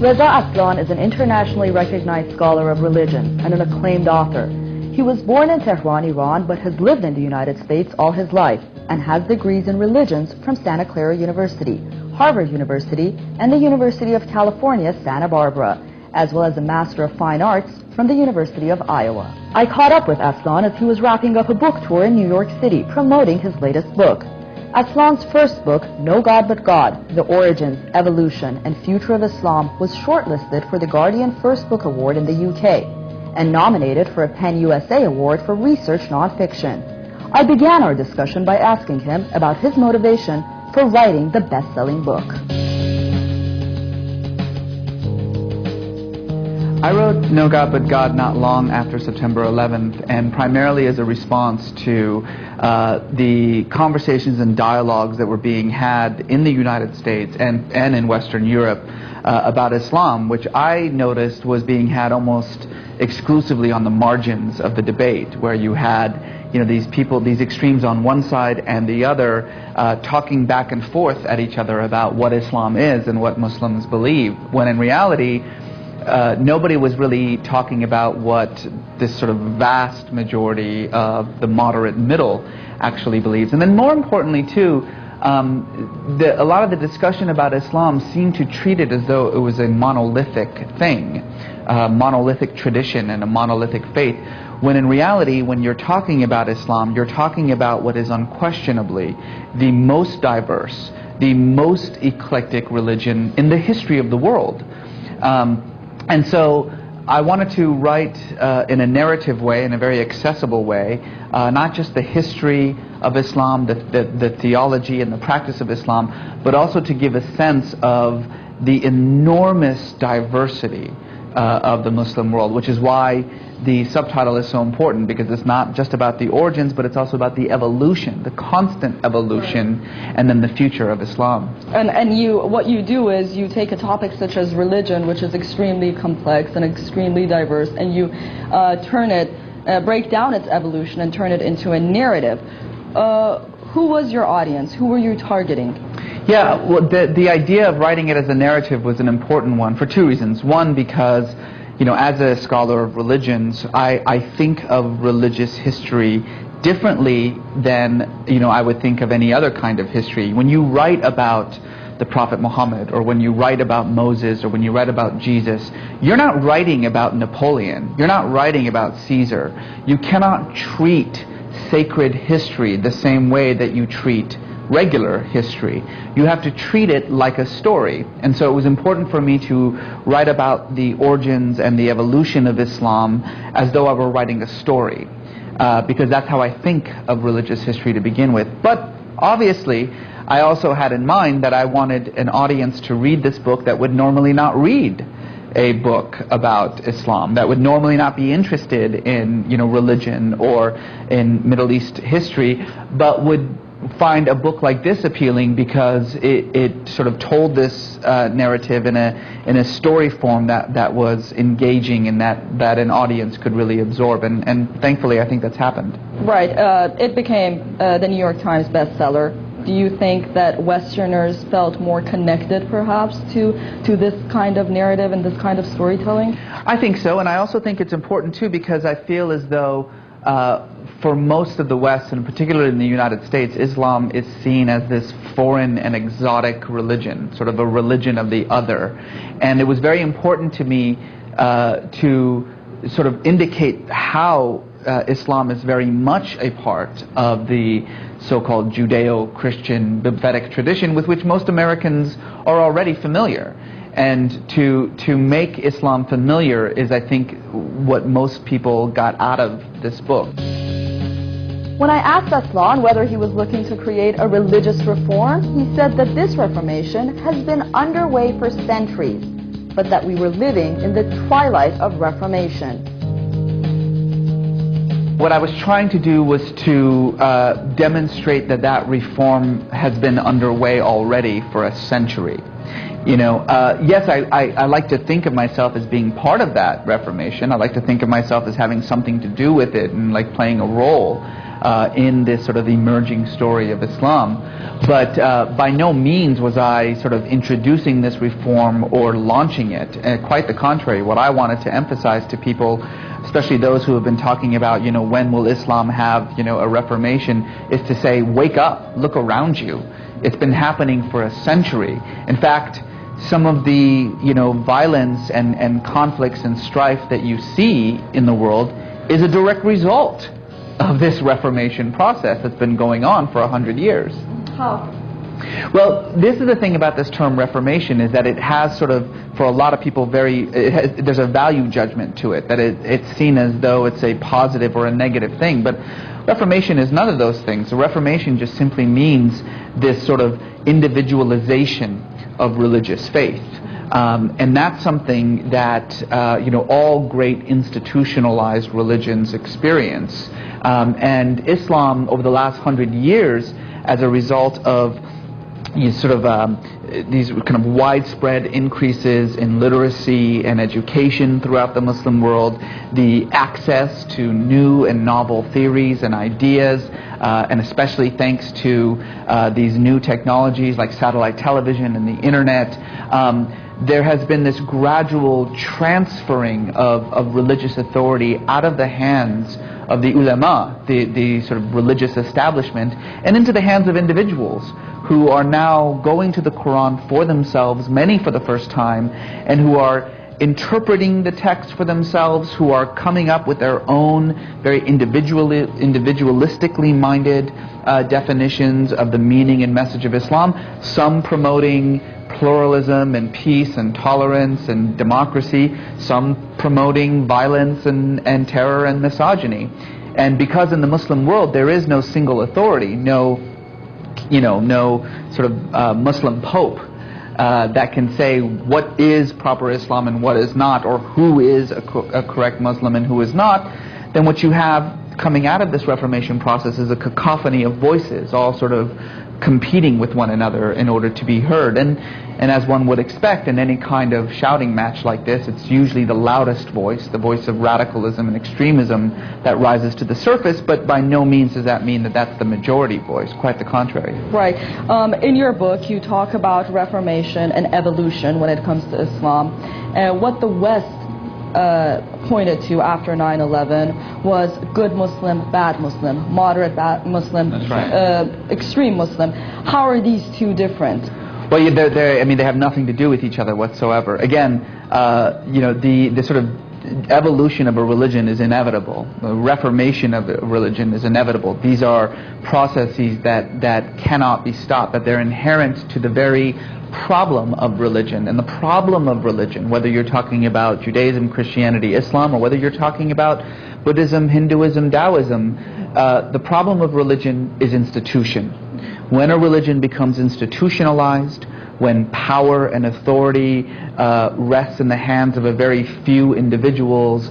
Reza Aslans is an internationally recognized scholar of religion and an acclaimed author. He was born in Tehran, Iran, but has lived in the United States all his life and has degrees in religions from Santa Clara University, Harvard University, and the University of California, Santa Barbara, as well as a Master of Fine Arts from the University of Iowa. I caught up with Aslan as he was wrapping up a book tour in New York City promoting his latest book. Aslan's first book, No God But God, The Origins, Evolution, and Future of Islam, was shortlisted for the Guardian First Book Award in the UK and nominated for a PEN USA Award for Research Nonfiction. I began our discussion by asking him about his motivation for writing the best-selling book. I wrote No God But God not long after September 11th, and primarily as a response to the conversations and dialogues that were being had in the United States and in Western Europe about Islam, which I noticed was being had almost exclusively on the margins of the debate, where you had these people, these extremes on one side and the other, talking back and forth at each other about what Islam is and what Muslims believe, when in reality nobody was really talking about what this sort of vast majority of the moderate middle actually believes. And then more importantly too, a lot of the discussion about Islam seemed to treat it as though it was a monolithic thing, a monolithic tradition and a monolithic faith, when in reality, when you're talking about Islam, you're talking about what is unquestionably the most diverse, the most eclectic religion in the history of the world. And so I wanted to write in a narrative way, in a very accessible way, not just the history of Islam, the theology and the practice of Islam, but also to give a sense of the enormous diversity of the Muslim world, which is why the subtitle is so important, because it's not just about the origins, but it's also about the evolution, the constant evolution, and then the future of Islam. And what you do is you take a topic such as religion, which is extremely complex and extremely diverse, and you break down its evolution and turn it into a narrative. Who was your audience? Who were you targeting? Yeah, well, the idea of writing it as a narrative was an important one for two reasons. One, because as a scholar of religions, I think of religious history differently than, I would think of any other kind of history. When you write about the Prophet Muhammad, or when you write about Moses, or when you write about Jesus, you're not writing about Napoleon. You're not writing about Caesar. You cannot treat sacred history the same way that you treat regular history. You have to treat it like a story. And so it was important for me to write about the origins and the evolution of Islam as though I were writing a story, because that's how I think of religious history to begin with. But obviously, I also had in mind that I wanted an audience to read this book that would normally not read a book about Islam, that would normally not be interested in religion or in Middle East history, but would find a book like this appealing because it sort of told this narrative in a story form that was engaging and that an audience could really absorb, and thankfully I think that's happened. Right. It became the New York Times bestseller. Do you think that Westerners felt more connected perhaps to this kind of narrative and this kind of storytelling? I think so, and I also think it's important too, because I feel as though for most of the West, and particularly in the United States, Islam is seen as this foreign and exotic religion, sort of a religion of the other. And it was very important to me to sort of indicate how Islam is very much a part of the so-called Judeo-Christian Vedic tradition with which most Americans are already familiar. And to make Islam familiar is, I think, what most people got out of this book. When I asked Aslan whether he was looking to create a religious reform, he said that this reformation has been underway for centuries, but that we were living in the twilight of reformation. What I was trying to do was to demonstrate that that reform has been underway already for a century. You know, yes, I like to think of myself as being part of that reformation. I like to think of myself as having something to do with it and like playing a role in this sort of emerging story of Islam. But by no means was I sort of introducing this reform or launching it. Quite the contrary. What I wanted to emphasize to people, especially those who have been talking about, you know, when will Islam have, you know, a reformation, is to say, wake up, look around you. It's been happening for a century. In fact, some of the, you know, violence and conflicts and strife that you see in the world is a direct result of this reformation process that's been going on for 100 years. How? Well, this is the thing about this term reformation, is that it has sort of, for a lot of people, there's a value judgment to it, that it's seen as though it's a positive or a negative thing. But reformation is none of those things. The reformation just simply means this sort of individualization of religious faith. And that's something that you know, all great institutionalized religions experience. And Islam, over the last 100 years, as a result of these kind of widespread increases in literacy and education throughout the Muslim world, the access to new and novel theories and ideas, and especially thanks to these new technologies like satellite television and the internet, there has been this gradual transferring of religious authority out of the hands of the ulama, the sort of religious establishment, and into the hands of individuals who are now going to the Quran for themselves, many for the first time, and who are interpreting the text for themselves, who are coming up with their own very individualistically minded definitions of the meaning and message of Islam, some promoting pluralism and peace and tolerance and democracy, some promoting violence and terror and misogyny. And because in the Muslim world there is no single authority, no sort of Muslim pope that can say what is proper Islam and what is not, or who is a correct Muslim and who is not, then what you have coming out of this Reformation process is a cacophony of voices, all sort of competing with one another in order to be heard. And as one would expect in any kind of shouting match like this, it's usually the loudest voice, the voice of radicalism and extremism, that rises to the surface, but by no means does that mean that that's the majority voice, quite the contrary. Right. In your book, you talk about Reformation and evolution when it comes to Islam, and what the West pointed to after 9/11 was good Muslim, bad Muslim, moderate bad Muslim, that's right. Extreme Muslim. How are these two different? Well, I mean, they have nothing to do with each other whatsoever. Again, you know, the sort of evolution of a religion is inevitable. The reformation of a religion is inevitable. These are processes that cannot be stopped, that they're inherent to the very problem of religion. And the problem of religion, whether you're talking about Judaism, Christianity, Islam, or whether you're talking about Buddhism, Hinduism, Taoism, the problem of religion is institution. When a religion becomes institutionalized, when power and authority rests in the hands of a very few individuals,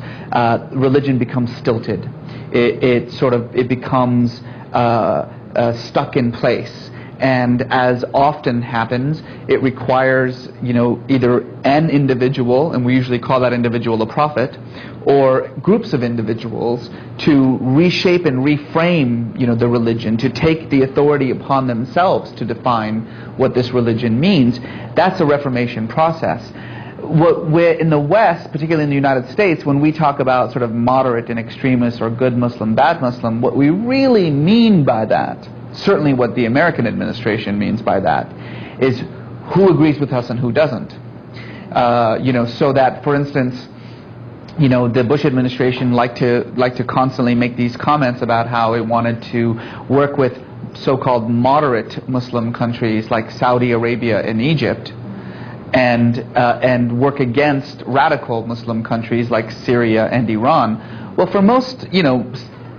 religion becomes stilted. It becomes stuck in place. And as often happens, it requires, you know, either an individual, and we usually call that individual a prophet, or groups of individuals to reshape and reframe, you know, the religion, to take the authority upon themselves to define what this religion means. That's a Reformation process. We're in the West, particularly in the United States, when we talk about sort of moderate and extremist or good Muslim, bad Muslim, what we really mean by that, certainly what the American administration means by that, is who agrees with us and who doesn't. You know, so that, for instance, you know, the Bush administration liked to constantly make these comments about how it wanted to work with so-called moderate Muslim countries like Saudi Arabia and Egypt, and work against radical Muslim countries like Syria and Iran. Well, for most, you know,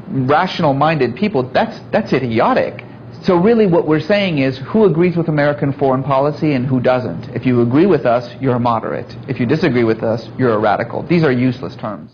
rational-minded people, that's idiotic. So really what we're saying is who agrees with American foreign policy and who doesn't. If you agree with us, you're a moderate. If you disagree with us, you're a radical. These are useless terms.